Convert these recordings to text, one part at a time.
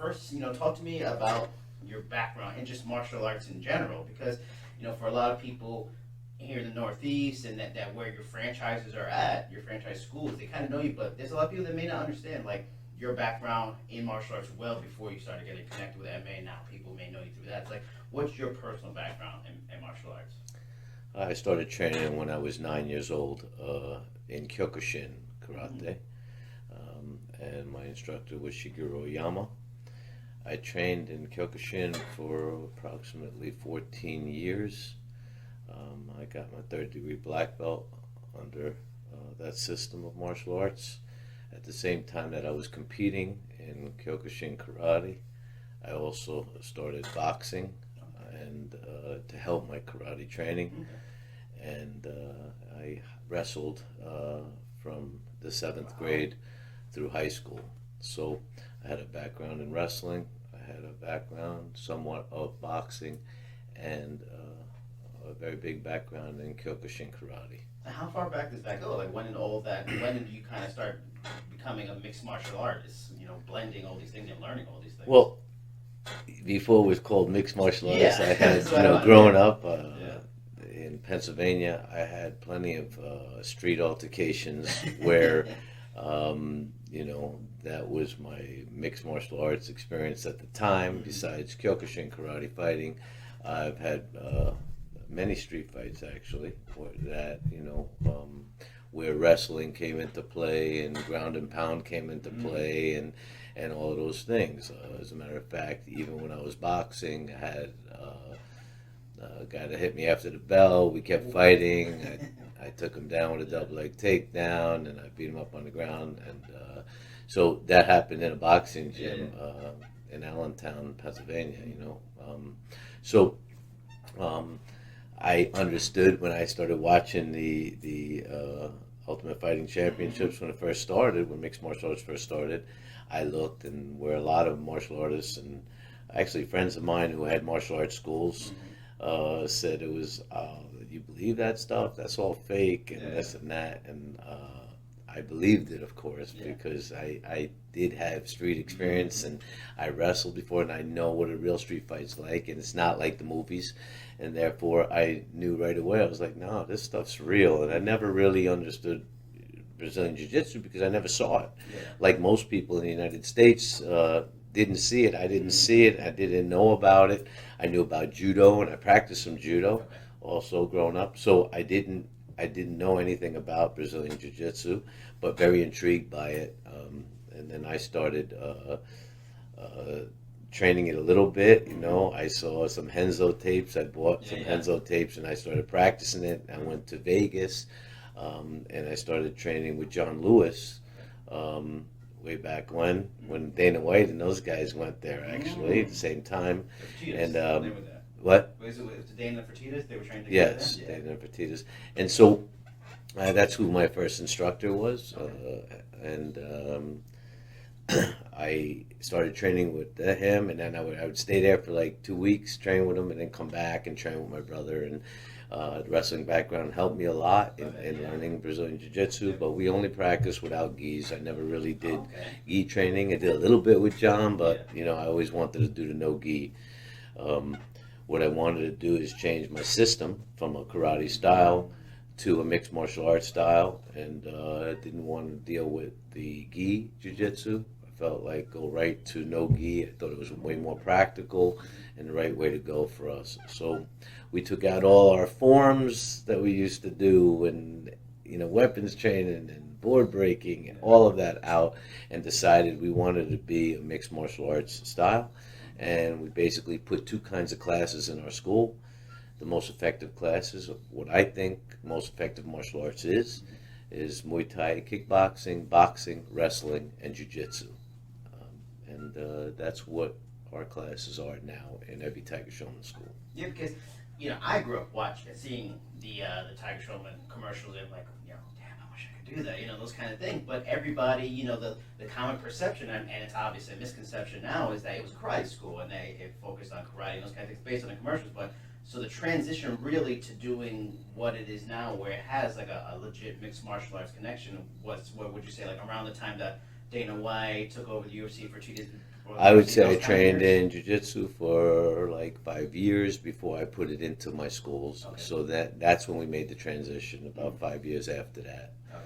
first, talk to me about your background and just martial arts in general, because for a lot of people here in the Northeast and that where your franchises are at, your franchise schools, they kind of know you, but there's a lot of people that may not understand like your background in martial arts well before you started getting connected with MMA. Now people may know you through that. It's like, what's your personal background in martial arts? I started training when I was 9 years old in Kyokushin karate, and my instructor was Shigeru Oyama. I trained in Kyokushin for approximately 14 years. I got my third-degree black belt under that system of martial arts. At the same time that I was competing in Kyokushin karate, I also started boxing and to help my karate training. And I wrestled from the 7th grade through high school. So I had a background in wrestling, I had a background somewhat of boxing, and a very big background in Kyokushin karate. How far back does that go? Like when did you kind of start becoming a mixed martial artist, blending all these things and learning all these things? Well, before it was called mixed martial arts, Yeah. I had, So growing up in Pennsylvania, I had plenty of street altercations where, that was my mixed martial arts experience at the time. Besides Kyokushin karate fighting, I've had many street fights actually, where wrestling came into play and ground and pound came into play and all of those things. As a matter of fact, even when I was boxing, I had a guy that hit me after the bell. We kept fighting. I took him down with a double leg takedown, and I beat him up on the ground. And so that happened in a boxing gym in Allentown, Pennsylvania. I understood when I started watching the Ultimate Fighting Championships when it first started, when mixed martial arts first started. I looked, and where a lot of martial artists and actually friends of mine who had martial arts schools said it was, you believe that stuff? That's all fake and this and that. And I believed it, of course, because I did have street experience and I wrestled before and I know what a real street fight's like, and it's not like the movies. And therefore, I knew right away, I was like, no, this stuff's real. And I never really understood Brazilian Jiu-Jitsu because I never saw it. Yeah. Like most people in the United States didn't see it. I didn't see it. I didn't know about it. I knew about Judo, and I practiced some Judo also growing up. So I didn't know anything about Brazilian Jiu-Jitsu, but very intrigued by it. And then I started training it a little bit. I saw some Henzo tapes. I bought some Henzo tapes, and I started practicing it. I went to Vegas, and I started training with John Lewis way back when Dana White and those guys went there actually at the same time. Fertitas, And what? Was it Dana Fertitas? They were trying to Yes, Dana Fertitas. And so that's who my first instructor was, and I started training with him, and then I would stay there for like 2 weeks, train with him, and then come back and train with my brother. And the wrestling background helped me a lot in learning Brazilian Jiu-Jitsu, but we only practiced without gis. I never really did gi training. I did a little bit with John, but I always wanted to do the no gi. What I wanted to do is change my system from a karate style to a mixed martial arts style, and I didn't want to deal with the gi jiu-jitsu. I felt like go right to no gi. I thought it was way more practical and the right way to go for us. So we took out all our forms that we used to do, and weapons training and board breaking and all of that out, and decided we wanted to be a mixed martial arts style. And we basically put two kinds of classes in our school. The most effective classes, what I think most effective martial arts is Muay Thai, kickboxing, boxing, wrestling, and jiu-jitsu. And that's what our classes are now in every Tiger Schulmann school. Yeah, because I grew up seeing the Tiger Schulmann commercials and like, damn, I wish I could do that, those kind of things. But everybody, the common perception, and it's obviously a misconception now, is that it was a karate school and it focused on karate and those kind of things based on the commercials. But so the transition really to doing what it is now, where it has like a legit mixed martial arts connection, what would you say, like around the time that Dana White took over the UFC for 2 days? I would say I trained in jiu-jitsu for like 5 years before I put it into my schools. Okay. So that's when we made the transition, about 5 years after that. Okay.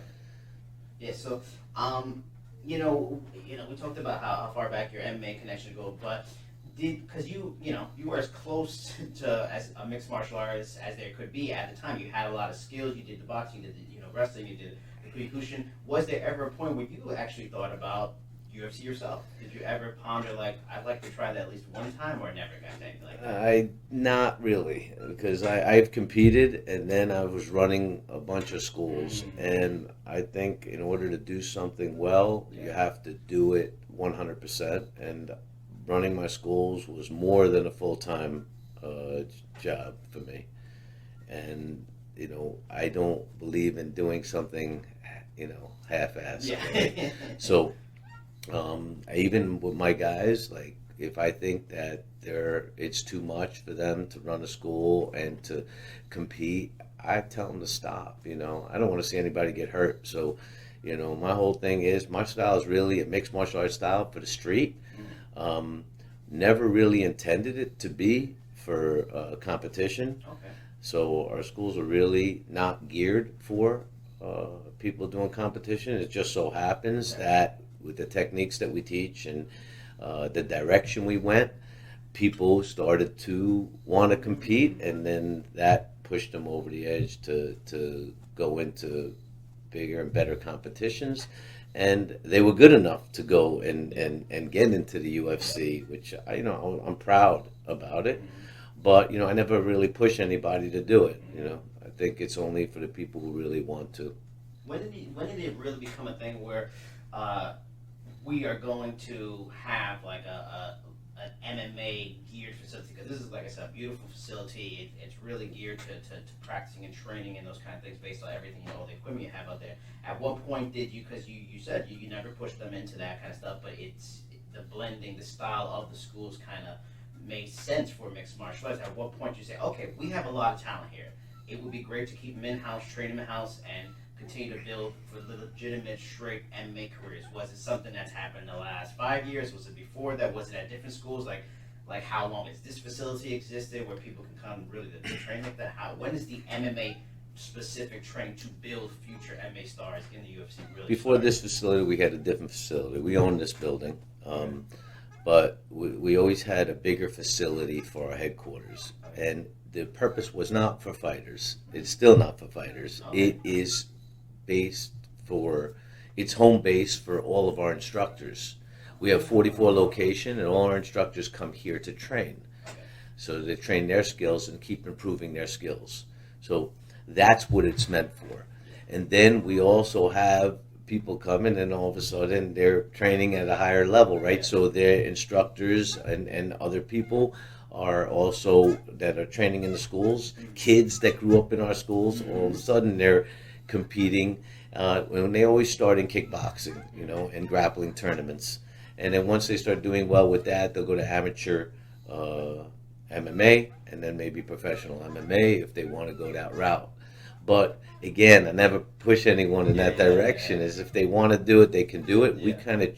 Yeah, so, we talked about how far back your MMA connection go, but because you were as close to as a mixed martial artist as there could be at the time. You had a lot of skills. You did the boxing, you did the wrestling, you did the Kyokushin. Was there ever a point where you actually thought about UFC yourself? Did you ever ponder like I'd like to try that at least one time, or never got anything like that? Not really, because I've competed and then I was running a bunch of schools, and I think in order to do something well, you have to do it 100%. And running my schools was more than a full-time job for me, and I don't believe in doing something half-assed. Yeah. Right? So even with my guys, like if I think that it's too much for them to run a school and to compete, I tell them to stop. I don't want to see anybody get hurt. So, my whole thing is my style is really a mixed martial arts style for the street. Never really intended it to be for competition. Okay. So our schools are really not geared for people doing competition. It just so happens that with the techniques that we teach and the direction we went, people started to want to compete, and then that pushed them over the edge to go into bigger and better competitions. And they were good enough to go and get into the UFC, which I'm proud about it. But I never really push anybody to do it. I think it's only for the people who really want to. When did it really become a thing where we are going to have like an MMA geared facility? Because this is, like I said, a beautiful facility. It's really geared to practicing and training and those kind of things based on everything, all the equipment you have out there. At what point did you, because you said you never pushed them into that kind of stuff, but it's the blending, the style of the schools kind of made sense for mixed martial arts. At what point you say, okay, we have a lot of talent here. It would be great to keep them in-house, train them in-house, and continue to build for legitimate, straight MMA careers? Was it something that's happened in the last 5 years? Was it before that? Was it at different schools? Like how long has this facility existed where people can come really to train like that? When is the MMA specific training to build future MMA stars in the UFC really Before start? this facility, we had a different facility. We owned this building, but we always had a bigger facility for our headquarters. And the purpose was not for fighters. It's still not for fighters. Okay. It is it's home base for all of our instructors. We have 44 locations, and all our instructors come here to train. So they train their skills and keep improving their skills. So that's what it's meant for. And then we also have people coming, and all of a sudden they're training at a higher level, right? So their instructors and other people are also that are training in the schools. Kids that grew up in our schools, all of a sudden they're competing. When they always start in kickboxing, and grappling tournaments. And then once they start doing well with that, they'll go to amateur MMA, and then maybe professional MMA if they want to go that route. But again, I never push anyone in that direction. Is if they want to do it, they can do it. We kind of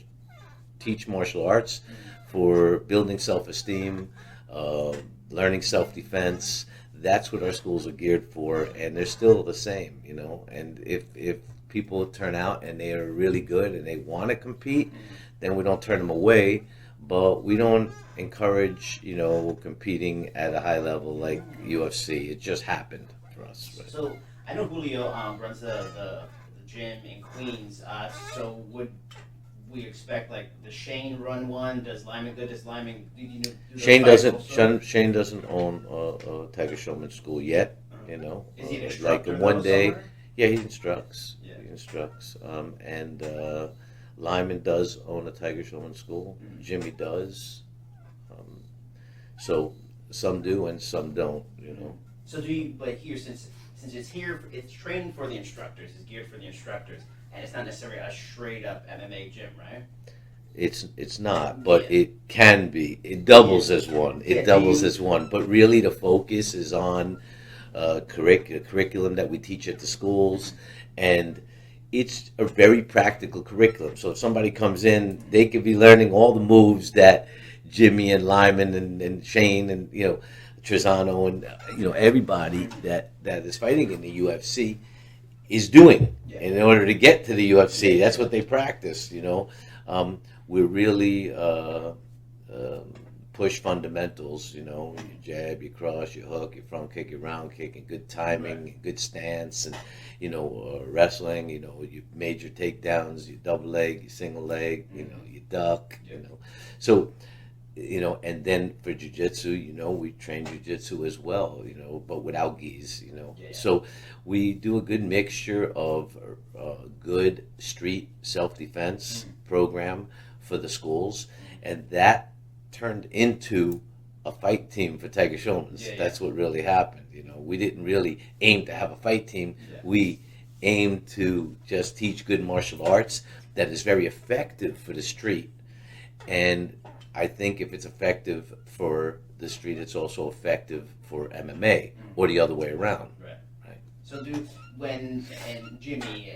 teach martial arts for building self-esteem, learning self-defense. That's what our schools are geared for, and they're still the same, And if people turn out and they are really good and they want to compete, then we don't turn them away. But we don't encourage, competing at a high level like UFC. It just happened for us. Right? So I know Julio runs the gym in Queens. So would we expect like the Shane run one? Does Lyman good? Does Lyman do Shane doesn't own a Tiger Schulmann school yet. Is he an like instructor one day. somewhere? Yeah, he instructs. Yeah. He instructs. And Lyman does own a Tiger Schulmann school. Mm-hmm. Jimmy does. So some do and some don't. So do you? But here, since it's here, it's training for the instructors. It's geared for the instructors, and it's not necessarily a straight up MMA gym, right? It's not, but it can be. It doubles as one. It doubles as one. But really, the focus is on curriculum that we teach at the schools, and it's a very practical curriculum. So if somebody comes in, they could be learning all the moves that Jimmy and Lyman and Shane and Trezano and everybody that is fighting in the UFC is doing. And in order to get to the UFC, that's what they practice. We're really push fundamentals. Your jab, your cross, your hook, your front kick, your round kick, and good timing, good stance, and wrestling. Your major takedowns, your double leg, your single leg. Your duck. So. And then for jiu-jitsu, we train jiu-jitsu as well, but without gis, So we do a good mixture of good street self-defense program for the schools, and that turned into a fight team for Tiger Schulman's. That's what really happened, We didn't really aim to have a fight team. We aimed to just teach good martial arts that is very effective for the street. And I think if it's effective for the street, it's also effective for MMA, or the other way around. Right. So when Jimmy,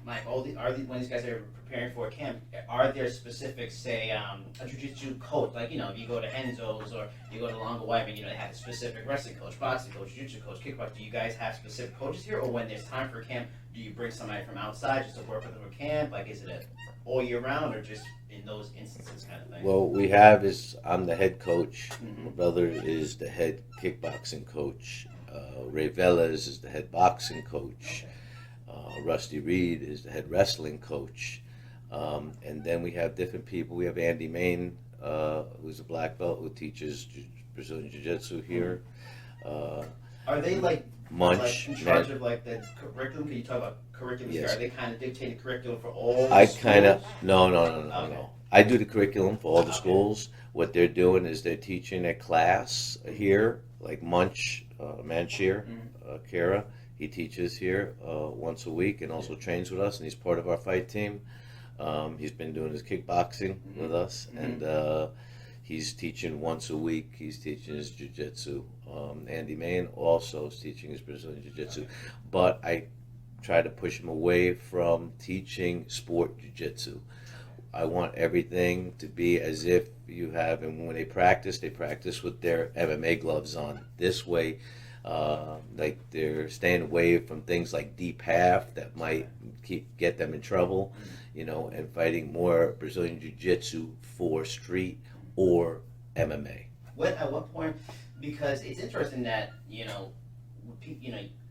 Mike, when these guys are preparing for a camp, are there specific, say, a jiu-jitsu coach, like, if you go to Enzo's or you go to Longo Wyman, they have a specific wrestling coach, boxing coach, jiu-jitsu coach, kickboxing. Do you guys have specific coaches here, or when there's time for camp, do you bring somebody from outside just to work with them for camp? Like, is it all year round, or just in those instances kind of thing? Well, I'm the head coach. My brother is the head kickboxing coach. Ray Velez is the head boxing coach. Rusty Reed is the head wrestling coach. And then we have different people. We have Andy Main, who's a black belt who teaches Brazilian Jiu-Jitsu here. Are they Munch, in charge of the curriculum? Can you talk about curriculum here? Are they kind of dictating curriculum for all No. I do the curriculum for all the schools. What they're doing is they're teaching a class here, like Munch, Manshir, Kara. He teaches here once a week and also trains with us, and he's part of our fight team. He's been doing his kickboxing with us, and he's teaching once a week. He's teaching his jiu-jitsu. Andy Main also is teaching his Brazilian jiu-jitsu. But I try to push him away from teaching sport jiu-jitsu. I want everything to be as if you have, and when they practice with their MMA gloves on. This way, they're staying away from things like deep half that might get them in trouble, and fighting more Brazilian jiu-jitsu for street or MMA. At what point? Because it's interesting that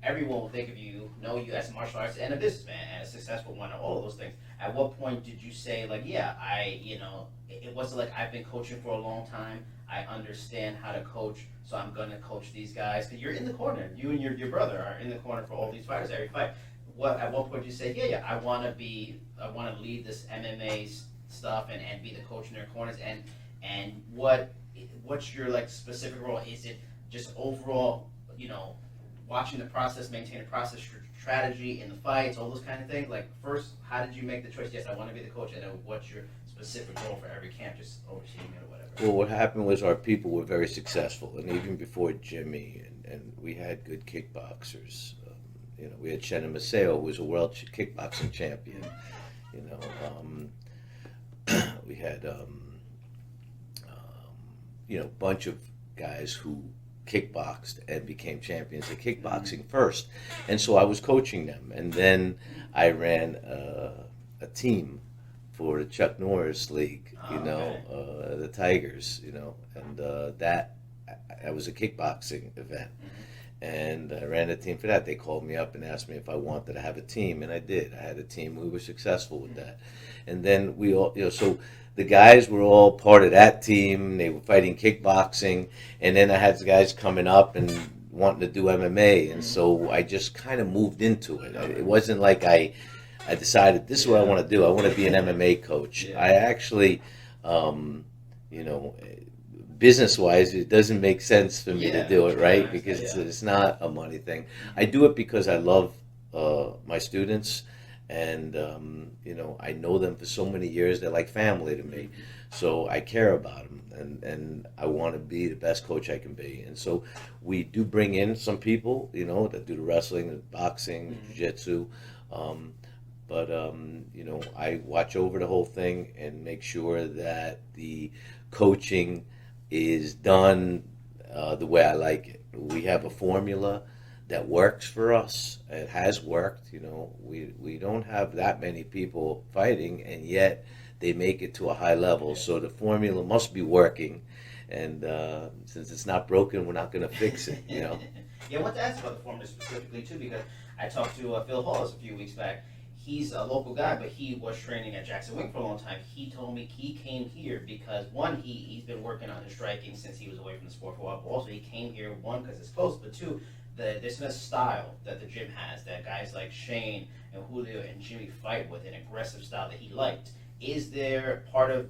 everyone will think of you, know you as a martial artist and a businessman and a successful one, and all of those things. At what point did you say it wasn't like I've been coaching for a long time, I understand how to coach, so I'm going to coach these guys? Because you're in the corner. You and your brother are in the corner for all these fighters every fight. At what point did you say, I want to lead this MMA stuff and be the coach in their corners, and what's your specific role? Is it just overall, watching the process, maintain a process strategy in the fights, all those kind of things? First, how did you make the choice? Yes, I want to be the coach, and then what's your specific role for every camp, just overseeing it or whatever? Well, what happened was our people were very successful, and even before Jimmy, and we had good kickboxers. We had Shannon Maceo, who was a world kickboxing champion. We had a bunch of guys who kickboxed and became champions of kickboxing first, and so I was coaching them, and then I ran a team for the Chuck Norris League, the Tigers, and that was a kickboxing event. And I ran a team for that. They called me up and asked me if I wanted to have a team, and I did. I had a team. We were successful with that. And then we all, so the guys were all part of that team. They were fighting kickboxing, and then I had the guys coming up and wanting to do MMA, and so I just kind of moved into it. It wasn't like I decided this is what I want to do. I want to be an MMA coach. I actually, business-wise, it doesn't make sense for me to do it, right? Because it's not a money thing. I do it because I love my students, and I know them for so many years. They're like family to me, so I care about them, and I want to be the best coach I can be. And so we do bring in some people, that do the wrestling, the boxing, the jiu-jitsu, but I watch over the whole thing and make sure that the coaching is done the way I like it. We have a formula that works for us. It has worked. We don't have that many people fighting, and yet they make it to a high level. So the formula must be working, and since it's not broken, we're not going to fix it. Yeah, I want to ask about the formula specifically too, because I talked to Phil Halls a few weeks back. He's a local guy, but he was training at Jackson Wink for a long time. He told me he came here because, one, he's been working on his striking since he was away from the sport for a while. But also, he came here, one, because it's close, but two, there's a style that the gym has that guys like Shane and Julio and Jimmy fight with, an aggressive style that he liked. Is there part of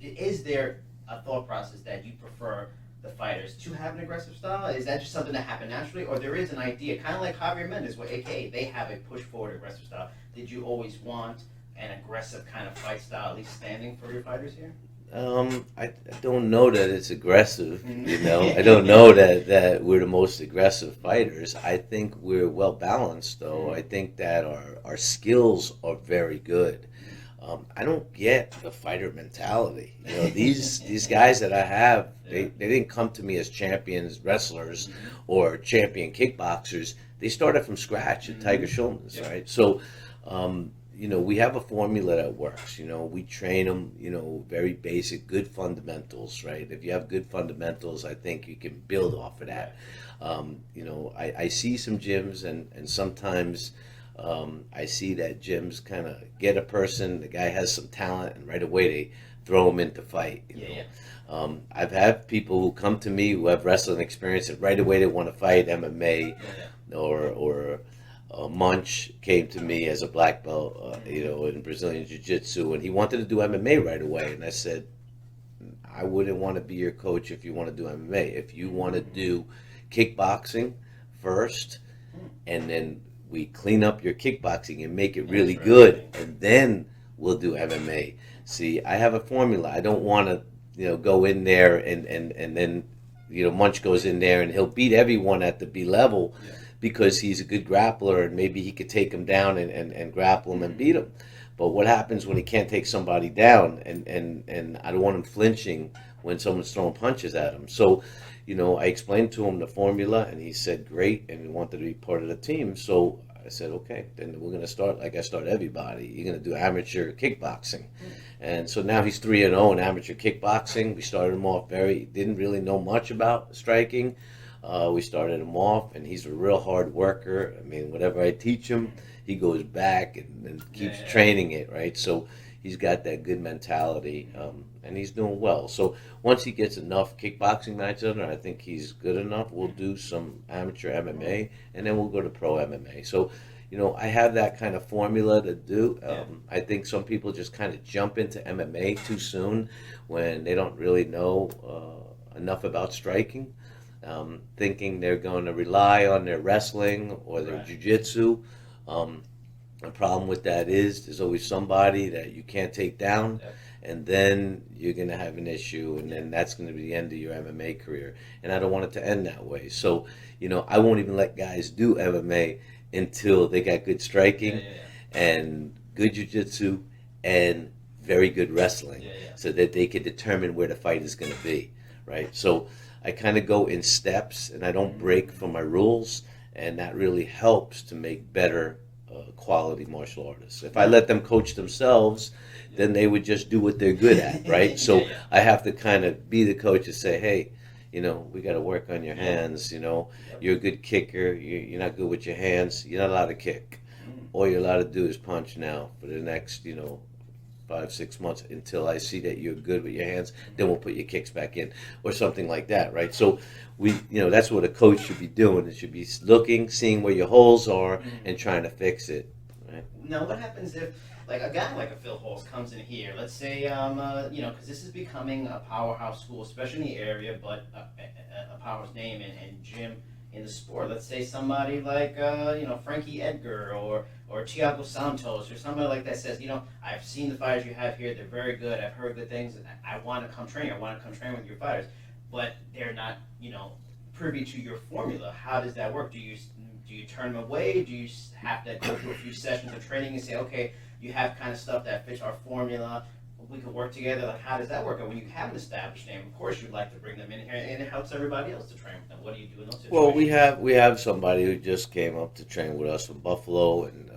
is there a thought process that you prefer the fighters to have an aggressive style? Is that just something that happened naturally, or there is an idea, kind of like Javier Mendez, where AKA they have a push forward aggressive style? Did you always want an aggressive kind of fight style, at least standing for your fighters here? I don't know that it's aggressive. I don't know that we're the most aggressive fighters. I think we're well balanced, though. I think that our skills are very good. I don't get the fighter mentality. These guys that I have, they didn't come to me as champions wrestlers or champion kickboxers. They started from scratch at Tiger Schulmann's, right? So, we have a formula that works. We train them, very basic, good fundamentals, right? If you have good fundamentals, I think you can build off of that. I see some gyms, and sometimes I see that gyms kind of get a person, the guy has some talent, and right away they throw him into fight. I've had people who come to me who have wrestling experience, and right away they want to fight MMA, or Munch came to me as a black belt, in Brazilian Jiu-Jitsu, and he wanted to do MMA right away. And I said, I wouldn't want to be your coach if you want to do MMA. If you want to do kickboxing first, and then we clean up your kickboxing and make it really good, and then we'll do MMA. See, I have a formula. I don't want to, go in there and then, Munch goes in there and he'll beat everyone at the B level. Because he's a good grappler, and maybe he could take him down and grapple him and beat him. But what happens when he can't take somebody down? And I don't want him flinching when someone's throwing punches at him. So, I explained to him the formula, and he said great, and he wanted to be part of the team. So I said, okay, then we're going to start like I start everybody. You're going to do amateur kickboxing. And so now he's 3-0 in amateur kickboxing. We started him off didn't really know much about striking. We started him off, and he's a real hard worker. I mean, whatever I teach him, he goes back and keeps training it, right? So he's got that good mentality, and he's doing well. So once he gets enough kickboxing matches under, I think he's good enough. We'll do some amateur MMA, and then we'll go to pro MMA. So, I have that kind of formula to do. I think some people just kind of jump into MMA too soon when they don't really know enough about striking. Thinking they're going to rely on their wrestling or their jiu-jitsu. The problem with that is there's always somebody that you can't take down, and then you're going to have an issue, and then that's going to be the end of your MMA career. And I don't want it to end that way. So, I won't even let guys do MMA until they got good striking and good jiu-jitsu and very good wrestling so that they can determine where the fight is going to be, right? So I kind of go in steps, and I don't break from my rules, and that really helps to make better quality martial artists. If I let them coach themselves, then they would just do what they're good at, right? So I have to kind of be the coach and say, hey, we got to work on your hands, You're a good kicker, you're not good with your hands, you're not allowed to kick. All you're allowed to do is punch now for the next, 5-6 months until I see that you're good with your hands, then we'll put your kicks back in or something like that, right? So that's what a coach should be doing. It should be looking, seeing where your holes are, and trying to fix it, right? Now, what happens if, like, a guy like a Phil Halls comes in here, let's say, because this is becoming a powerhouse school, especially in the area, but a powerhouse name and gym in the sport. Let's say somebody like, Frankie Edgar or Thiago Santos or somebody like that says, I've seen the fighters you have here. They're very good. I've heard good things. And I want to come train. I want to come train with your fighters. But they're not, privy to your formula. How does that work? Do you do you turn them away? Do you have to go through a few sessions of training and say, okay, you have kind of stuff that fits our formula, we could work together? Like, how does that work? And when you have an established name, of course, you'd like to bring them in here, and it helps everybody else to train with them. What do you do in those situations? Well, we have somebody who just came up to train with us from Buffalo, and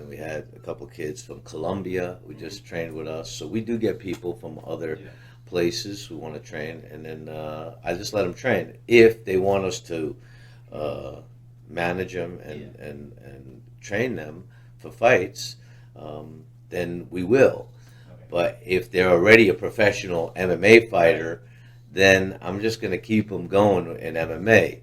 we had a couple kids from Colombia who just trained with us. So we do get people from other places who want to train, and then I just let them train. If they want us to manage them and train them for fights, then we will. But if they're already a professional MMA fighter, then I'm just going to keep them going in MMA.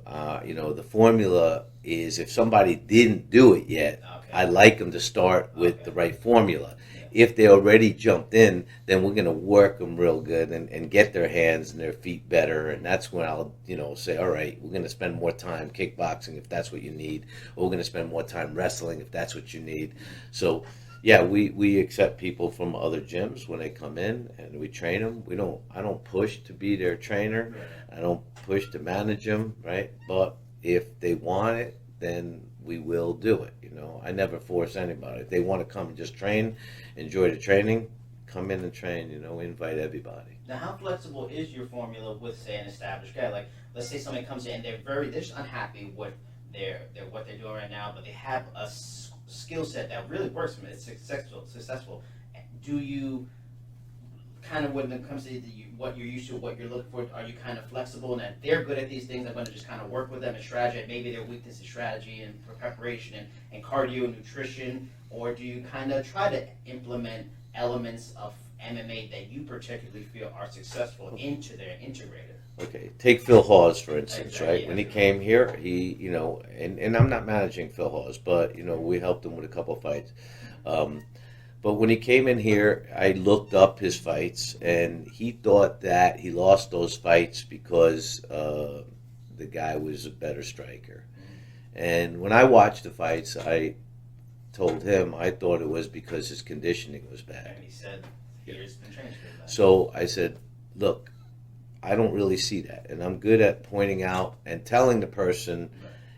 The formula is, if somebody didn't do it yet, I'd like them to start with the right formula. If they already jumped in, then we're going to work them real good and get their hands and their feet better. And that's when I'll, say, all right, we're going to spend more time kickboxing if that's what you need, or we're going to spend more time wrestling if that's what you need. So, yeah, we accept people from other gyms when they come in, and we train them. I don't push to be their trainer. I don't push to manage them, right? But if they want it, then we will do it. I never force anybody. If they want to come and just train, enjoy the training, come in and train. We invite everybody. Now, how flexible is your formula with, say, an established guy? Like, let's say somebody comes in, they're just unhappy with what they're doing right now, but they have a skill set that really works for them. It's successful. Do you kind of, when it comes to what you're used to, what you're looking for, are you kind of flexible and that they're good at these things, I'm going to just kind of work with them and strategy, and maybe their weakness is strategy and preparation and cardio and nutrition, or do you kind of try to implement elements of MMA that you particularly feel are successful into their integrated? Okay, take Phil Hawes, for instance, Exactly, right? yeah. When he came here, he, and I'm not managing Phil Hawes, but, we helped him with a couple fights. But when he came in here, I looked up his fights, and he thought that he lost those fights because the guy was a better striker. And when I watched the fights, I told him I thought it was because his conditioning was bad. And he said, here's the change for that. So I said, look, I don't really see that. And I'm good at pointing out and telling the person,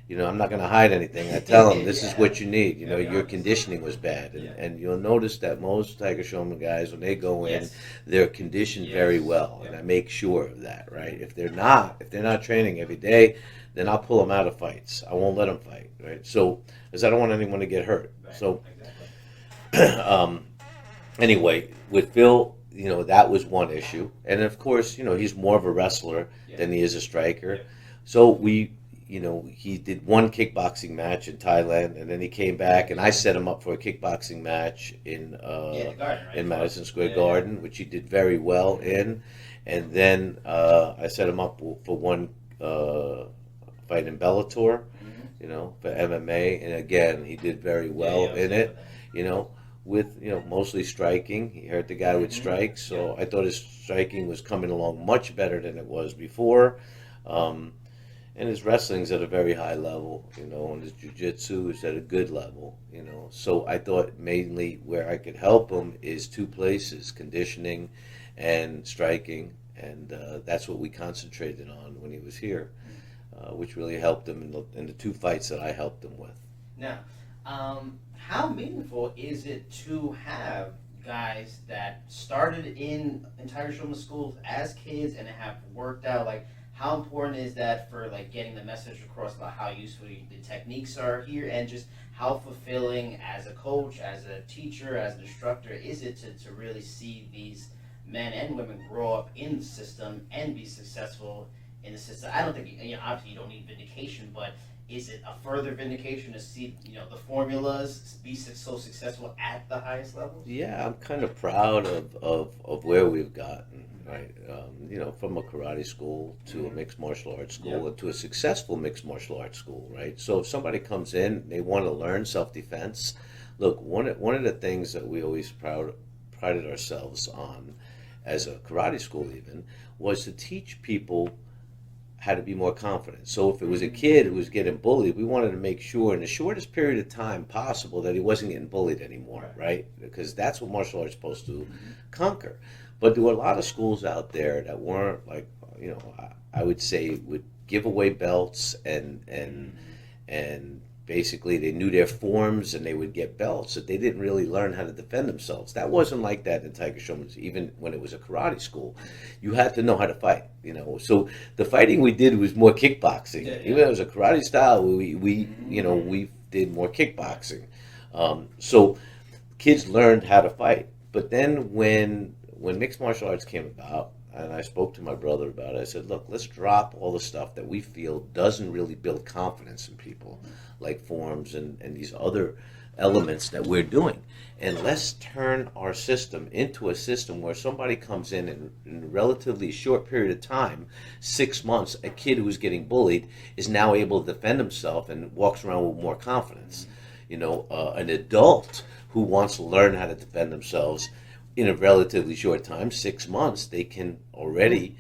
I'm not going to hide anything. I tell them, this is what you need. Your conditioning was bad. And you'll notice that most Tiger Schulmann guys, when they go in, they're conditioned very well. And I make sure of that, right? If they're not training every day, then I'll pull them out of fights. I won't let them fight, right? So, because I don't want anyone to get hurt. So, anyway, with Phil, that was one issue. And of course, he's more of a wrestler than he is a striker. So he did one kickboxing match in Thailand, and then he came back, and I set him up for a kickboxing match in Garden, right? in Madison Square Garden, which he did very well in. And then I set him up for one fight in Bellator, for MMA, and again, he did very well in it, with mostly striking. He hurt the guy with strikes, so I thought his striking was coming along much better than it was before. And his wrestling's at a very high level, and his jiu-jitsu is at a good level, So I thought mainly where I could help him is two places, conditioning and striking, and that's what we concentrated on when he was here, which really helped him in the two fights that I helped him with. Now, how meaningful is it to have guys that started in Tiger Schulmann schools as kids and have worked out, like, how important is that for getting the message across about how useful the techniques are here, and just how fulfilling as a coach, as a teacher, as an instructor is it to really see these men and women grow up in the system and be successful in the system? I don't think, obviously you don't need vindication, but is it a further vindication to see, the formulas be so successful at the highest levels? Yeah, I'm kind of proud of where we've gotten, right? From a karate school to a mixed martial arts school and to a successful mixed martial arts school, right? So if somebody comes in, they want to learn self-defense. Look, one of the things that we always prided ourselves on as a karate school even was to teach people how to be more confident. So if it was a kid who was getting bullied, we wanted to make sure in the shortest period of time possible that he wasn't getting bullied anymore, right? Because that's what martial arts is supposed to conquer. But there were a lot of schools out there that weren't I would say would give away belts and and basically they knew their forms and they would get belts, but they didn't really learn how to defend themselves. That wasn't like that in Tiger Schulmann. Even when it was a karate school, you had to know how to fight. So the fighting we did was more kickboxing. Even though it was a karate style, we did more kickboxing. So kids learned how to fight. But then when mixed martial arts came about, and I spoke to my brother about it, I said, look, let's drop all the stuff that we feel doesn't really build confidence in people, like forms and these other elements that we're doing. And let's turn our system into a system where somebody comes in a relatively short period of time, 6 months, a kid who's getting bullied is now able to defend himself and walks around with more confidence. An adult who wants to learn how to defend themselves in a relatively short time, 6 months, they can already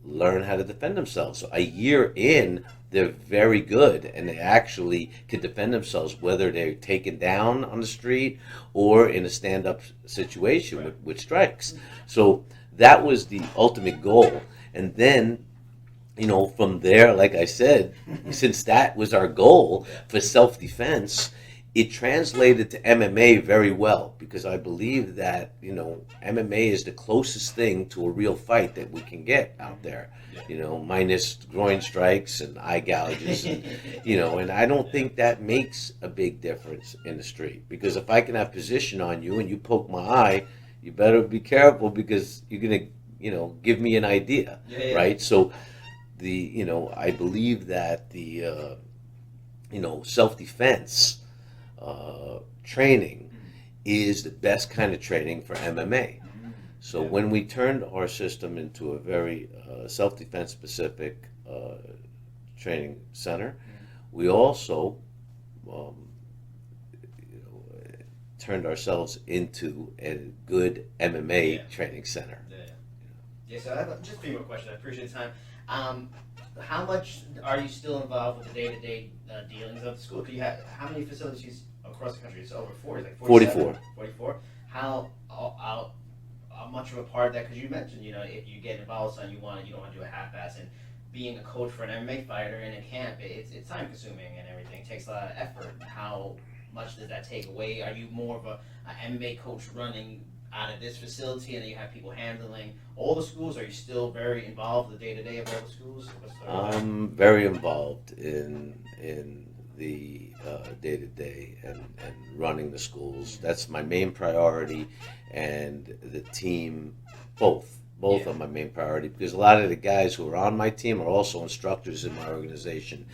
learn how to defend themselves. So a year in, they're very good, and they actually can defend themselves, whether they're taken down on the street or in a stand-up situation with strikes. So that was the ultimate goal. And then, from there, like I said, since that was our goal for self-defense, it translated to MMA very well, because I believe that, MMA is the closest thing to a real fight that we can get out there, minus groin strikes and eye gouges, and I don't think that makes a big difference in the street, because if I can have position on you and you poke my eye, you better be careful, because you're going to, give me an idea, right? So I believe that the, self-defense training is the best kind of training for MMA. So when we turned our system into a very self-defense specific training center, we also turned ourselves into a good MMA training center. So I have just a few more questions. I appreciate the time. How much are you still involved with the day-to-day dealings of the school? Do you have how many facilities across the country? It's over 40, like 44. 44. How much of a part of that? Because you mentioned, if you get involved, with something you don't want to do a half-ass, and being a coach for an MMA fighter in a camp, it's time-consuming and everything. It takes a lot of effort. How much does that take away? Are you more of a MMA coach running out of this facility, and then you have people handling all the schools? Are you still very involved in the day-to-day of all the schools? I'm very involved in the day-to-day and running the schools. That's my main priority, and the team, both are my main priority, because a lot of the guys who are on my team are also instructors in my organization,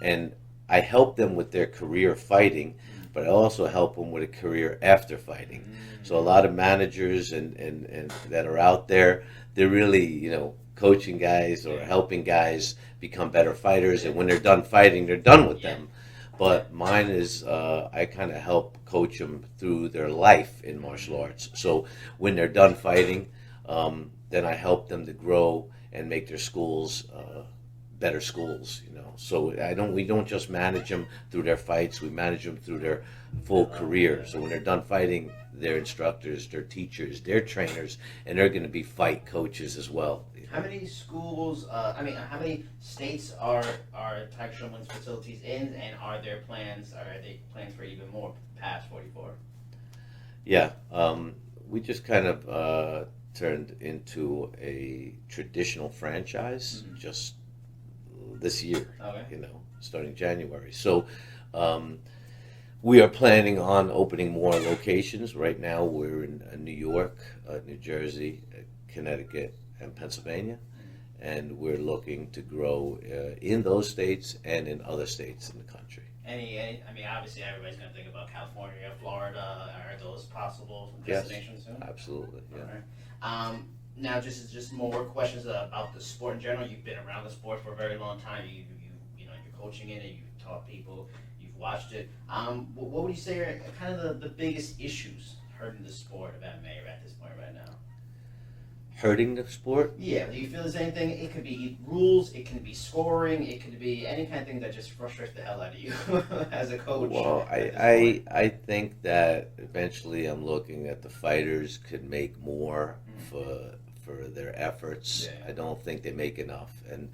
and I help them with their career fighting, but I also help them with a career after fighting. So a lot of managers and that are out there, they're really, coaching guys or helping guys become better fighters, and when they're done fighting, they're done with them. But mine is, I kind of help coach them through their life in martial arts. So when they're done fighting, then I help them to grow and make their schools better schools. So we don't just manage them through their fights. We manage them through their full career. So when they're done fighting, they're instructors, they're teachers, they're trainers, and they're going to be fight coaches as well. How many schools? How many states are Tiger Schulmann's facilities in, and are there plans? Are they plans for even more past 44? Yeah, we just kind of turned into a traditional franchise just this year. Okay. Starting January. So we are planning on opening more locations. Right now, we're in New York, New Jersey, Connecticut, and Pennsylvania, and we're looking to grow in those states and in other states in the country. Obviously everybody's going to think about California, Florida. Are those possible destinations soon? Absolutely. Yeah. All right. Now, just more questions about the sport in general. You've been around the sport for a very long time. You're coaching it, and you've taught people. You've watched it. What would you say are kind of the biggest issues hurting the sport of MMA at this point right now? Hurting the sport? Yeah. Do you feel there's anything? It could be rules. It can be scoring. It could be any kind of thing that just frustrates the hell out of you as a coach. Well, I think that eventually I'm looking at the fighters could make more for their efforts. I don't think they make enough, and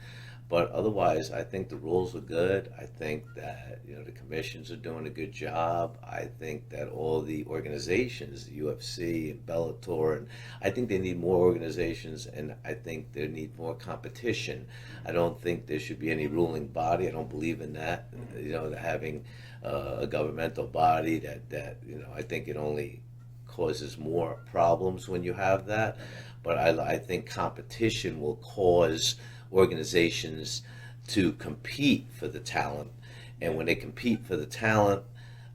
But otherwise, I think the rules are good. I think that the commissions are doing a good job. I think that all the organizations, the UFC and Bellator, and I think they need more organizations, and I think they need more competition. I don't think there should be any ruling body. I don't believe in that. Having a governmental body that I think it only causes more problems when you have that. But I think competition will cause organizations to compete for the talent, and when they compete for the talent,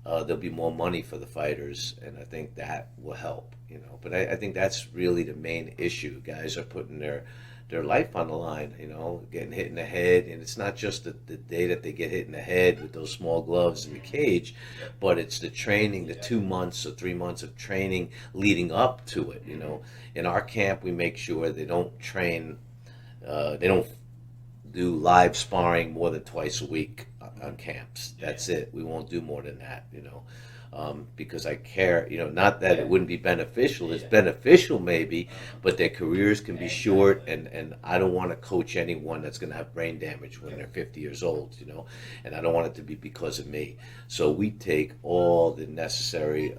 there'll be more money for the fighters, and I think that will help. But I think that's really the main issue. Guys are putting their life on the line, getting hit in the head, and it's not just the day that they get hit in the head with those small gloves in the cage, but it's the training, the 2 months or 3 months of training leading up to it. In our camp, we make sure they don't train. They don't do live sparring more than twice a week on camps. That's it. We won't do more than that, because I care, not that it wouldn't be beneficial. It's beneficial maybe, but their careers can be short, and I don't want to coach anyone that's going to have brain damage when they're 50 years old, and I don't want it to be because of me. So we take all the necessary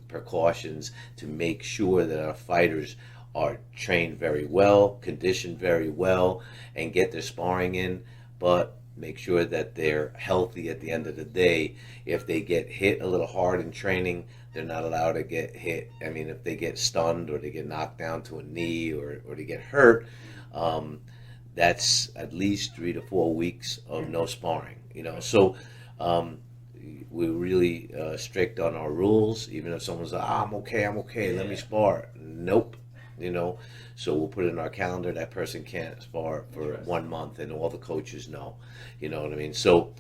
precautions to make sure that our fighters are trained very well, conditioned very well, and get their sparring in, but make sure that they're healthy at the end of the day. If they get hit a little hard in training, they're not allowed to get hit. I mean, if they get stunned or they get knocked down to a knee or they get hurt, that's at least 3 to 4 weeks of no sparring, So we're really strict on our rules. Even if someone's like, I'm okay, let me spar. Nope. So we'll put it in our calendar. That person can't spar for 1 month, and all the coaches know. You know what I mean? So,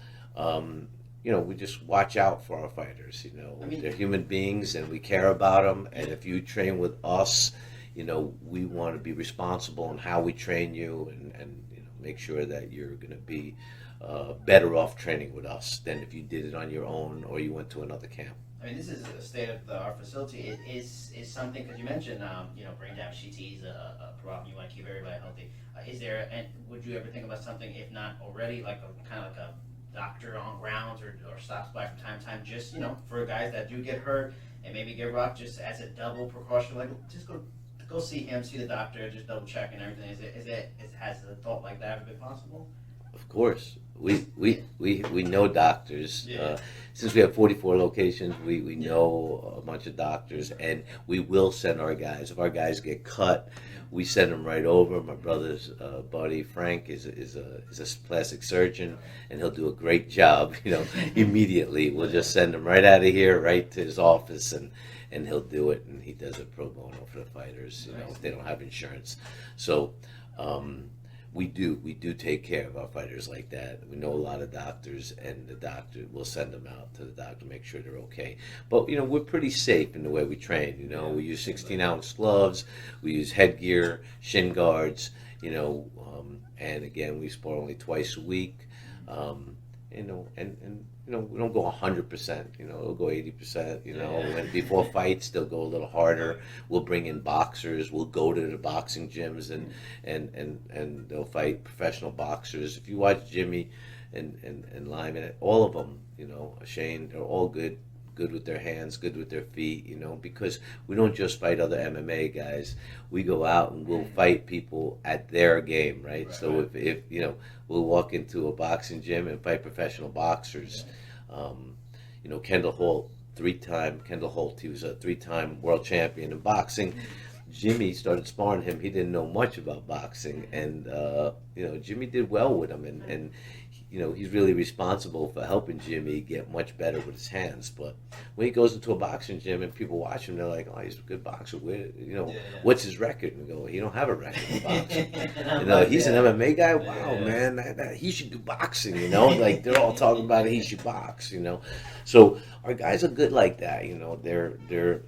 we just watch out for our fighters. They're human beings, and we care about them. And if you train with us, we want to be responsible on how we train you, and make sure that you're going to be better off training with us than if you did it on your own or you went to another camp. I mean, this is a state-of-the-art facility. It is something, because you mentioned, brain damage, CT is a problem. You want to keep everybody healthy. Is there, and would you ever think about something, if not already, like kind of like a doctor on grounds or stops by from time to time, just, for guys that do get hurt and maybe get rocked, just as a double precaution, like just go see him, see the doctor, just double check and everything. Has a thought like that ever been possible? Of course. We know doctors. Since we have 44 locations, we know a bunch of doctors, and we will send our guys. If our guys get cut, we send them right over. My brother's buddy Frank is a plastic surgeon, and he'll do a great job. Immediately we'll just send him right out of here, right to his office, and he'll do it. And he does it pro bono for the fighters. If they don't have insurance, so. We do take care of our fighters like that. We know a lot of doctors, and the doctor will send them out to the doctor to make sure they're okay. But we're pretty safe in the way we train. We use 16-ounce gloves, we use headgear, shin guards. And again, we spar only twice a week. We don't go 100%, it'll go 80%, and before fights, they'll go a little harder. We'll bring in boxers, we'll go to the boxing gyms and they'll fight professional boxers. If you watch Jimmy and Lyman, all of them, Shane, they're all good with their hands, good with their feet, because we don't just fight other MMA guys. We go out and we'll fight people at their game, right? So if we'll walk into a boxing gym and fight professional boxers. Kendall Holt, he was a 3-time world champion in boxing. Jimmy started sparring him. He didn't know much about boxing, and Jimmy did well with him, and he's really responsible for helping Jimmy get much better with his hands. But when he goes into a boxing gym and people watch him, they're like, "Oh, he's a good boxer. What's his record?" And we go, "He don't have a record in boxing. He's an MMA guy. Wow, man, he should do boxing. Like they're all talking about it. He should box. So our guys are good like that. They're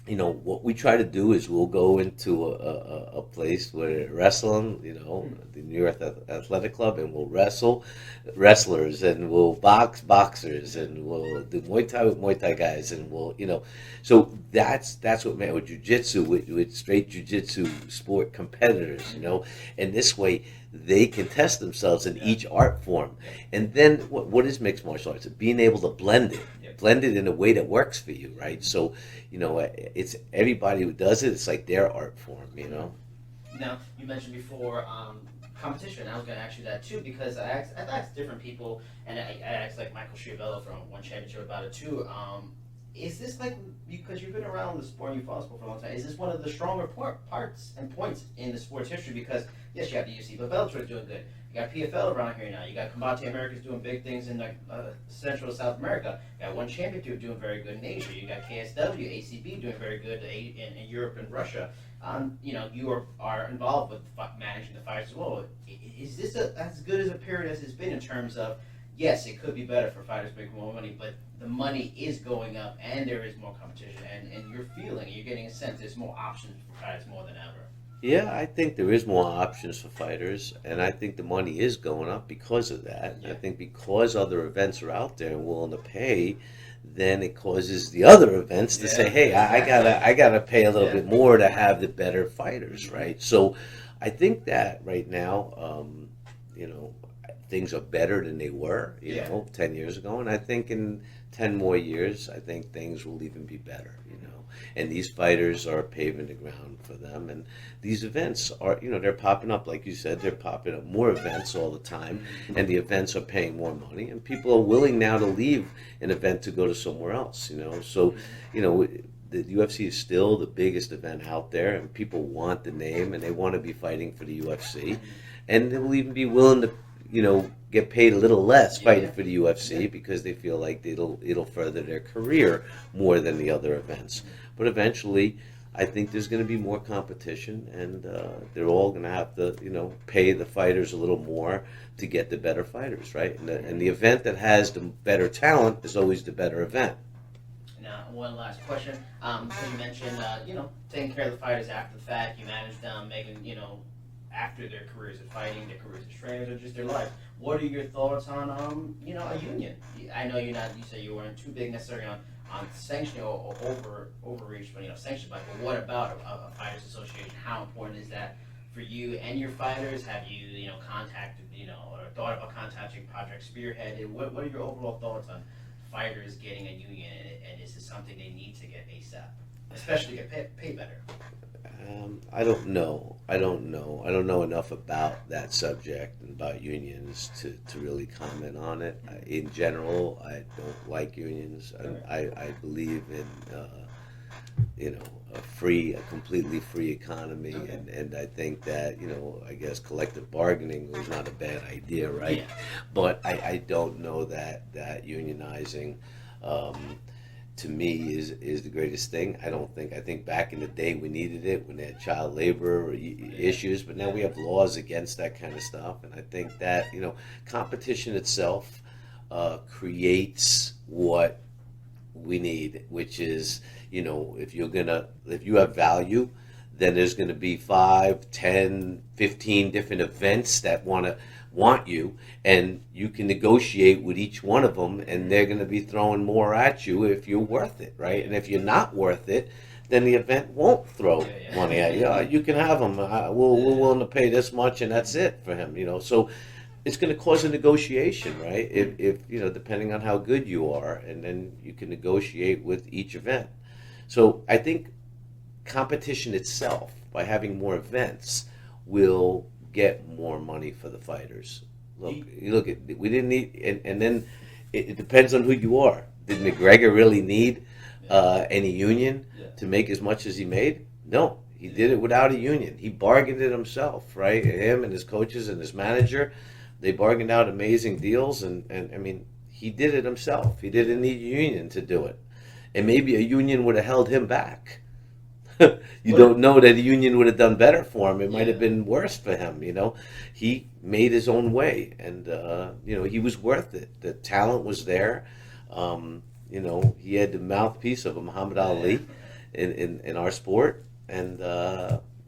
what we try to do is we'll go into a place where wrestling, the New York Athletic Club, and we'll wrestle wrestlers, and we'll box boxers, and we'll do Muay Thai with Muay Thai guys, and so that's what man with jujitsu, with straight jujitsu sport competitors, and this way they can test themselves in each art form. And then what is mixed martial arts? Being able to blend it in a way that works for you, right? So, it's everybody who does it, it's like their art form, Now, you mentioned before competition. I was going to ask you that too, because I asked different people, and I asked like Michael Schiavello from One Championship about it too. Is this like, because you've been around the sport and you followed the sport for a long time, is this one of the stronger parts and points in the sport's history? Because yes, you have the UFC, but Bellator is doing good. You got PFL around here now. You got Combate Americas doing big things in Central South America. You got One Championship doing very good in Asia. You got KSW, ACB doing very good in Europe and Russia. You are involved with managing the fights as well. Is this as good as a period as it's been in terms of, yes, it could be better for fighters to make more money, but the money is going up and there is more competition, and you're getting a sense there's more options for fighters more than ever. Yeah, I think there is more options for fighters, and I think the money is going up because of that. Yeah. I think because other events are out there and willing to pay, then it causes the other events to say, "Hey, I gotta pay a little bit more to have the better fighters," right? So, I think that right now, things are better than they were, 10 years ago, and I think in 10 more years, I think things will even be better, And these fighters are paving the ground for them, and these events are, they're popping up, like you said, they're popping up more events all the time, and the events are paying more money, and people are willing now to leave an event to go to somewhere else, So, the UFC is still the biggest event out there, and people want the name, and they want to be fighting for the UFC, and they will even be willing to, get paid a little less fighting for the UFC because they feel like it'll further their career more than the other events. But eventually, I think there's going to be more competition, and they're all going to have to, pay the fighters a little more to get the better fighters, right? And the event that has the better talent is always the better event. Now, one last question. So you mentioned, taking care of the fighters after the fact. You managed them making, after their careers of fighting, their careers as trainers, or just their life. What are your thoughts on, a union? I know you say you weren't too big necessarily on sanctioning or overreach, but sanctioned. But what about a fighters association? How important is that for you and your fighters? Have you, contacted, or thought about contacting Project Spearhead? What are your overall thoughts on fighters getting a union, and is this something they need to get ASAP, especially to get paid better? I don't know. I don't know enough about that subject and about unions to really comment on it. In general, I don't like unions. I believe in a completely free economy, and I think that I guess collective bargaining was not a bad idea, right? Yeah. But I don't know that unionizing. To me is the greatest thing. I think back in the day we needed it when they had child labor issues, but now we have laws against that kind of stuff, and I think that competition itself creates what we need, which is if you have value, then there's going to be 5, 10, 15 different events that want you, and you can negotiate with each one of them, and they're going to be throwing more at you if you're worth it, right? And if you're not worth it, then the event won't throw money at you. You can have him. We're willing to pay this much, and that's it for him. So it's going to cause a negotiation, right? If depending on how good you are, and then you can negotiate with each event. So I think competition itself, by having more events, will get more money for the fighters. Look at we didn't need, and then it depends on who you are. Did McGregor really need any union to make as much as he made? No, he did it without a union. He bargained it himself, right? Him and his coaches and his manager, they bargained out amazing deals, and I mean, he did it himself. He didn't need a union to do it, and maybe a union would have held him back. You don't know that a union would have done better for him. It might have been worse for him, He made his own way, and, he was worth it. The talent was there. He had the mouthpiece of a Muhammad Ali, in our sport, and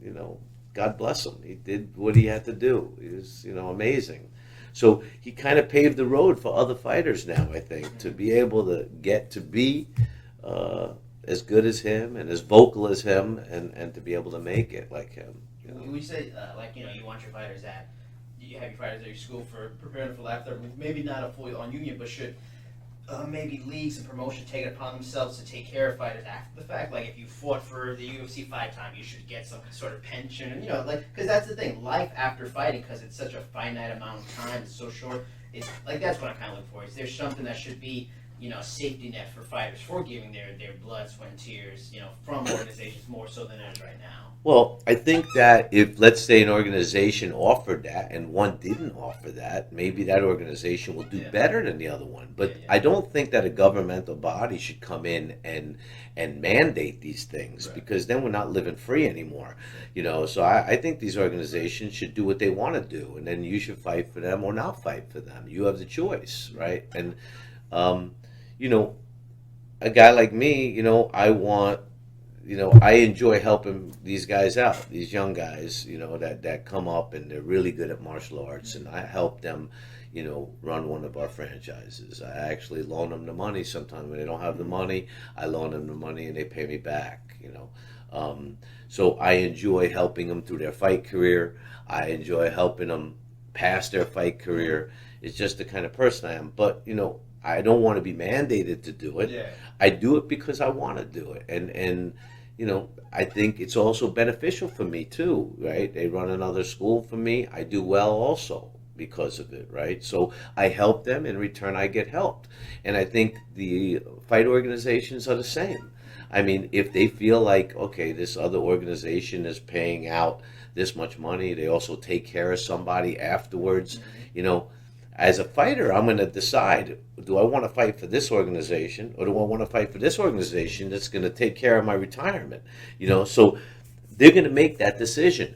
you know, God bless him. He did what he had to do. He was, you know, amazing. So he kind of paved the road for other fighters now, I think, to be able to get to be as good as him and as vocal as him, and to be able to make it like him. You know? Would you say, like, you know, you want your fighters at, you have your fighters at your school for preparing for life, maybe not a fully on union, but should maybe leagues and promotion take it upon themselves to take care of fighters after the fact? Like, if you fought for the UFC fight time, you should get some sort of pension, and, you know, like, because that's the thing, life after fighting, because it's such a finite amount of time, it's so short, it's, like, that's what I'm kind of looking for. Is there something that should be, you know, a safety net for fighters for giving their blood, sweat, and tears, you know, from organizations more so than it is right now? Well, I think that if, let's say, an organization offered that and one didn't offer that, maybe that organization will do better than the other one. But I don't think that a governmental body should come in and mandate these things, because then we're not living free anymore. You know, so I think these organizations should do what they want to do, and then you should fight for them or not fight for them. You have the choice, right? And you know, a guy like me, you know, I enjoy helping these guys out, these young guys, you know, that come up and they're really good at martial arts, and I help them, you know, run one of our franchises. I actually loan them the money sometimes when they don't have the money. I loan them the money and they pay me back, you know. So I enjoy helping them through their fight career. I enjoy helping them pass their fight career. It's just the kind of person I am. But, you know, I don't want to be mandated to do it. Yeah. I do it because I want to do it. And you know, I think it's also beneficial for me too, right? They run another school for me. I do well also because of it, right? So I help them. In return, I get helped. And I think the fight organizations are the same. I mean, if they feel like, okay, this other organization is paying out this much money, they also take care of somebody afterwards, you know, as a fighter, I'm going to decide, do I want to fight for this organization, or do I want to fight for this organization that's going to take care of my retirement? You know, so they're going to make that decision.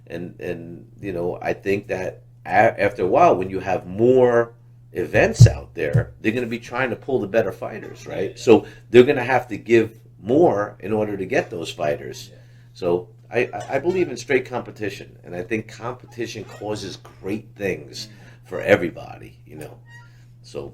And you know, I think that after a while, when you have more events out there, they're going to be trying to pull the better fighters, right? So they're going to have to give more in order to get those fighters. So I believe in straight competition, and I think competition causes great things for everybody, you know. So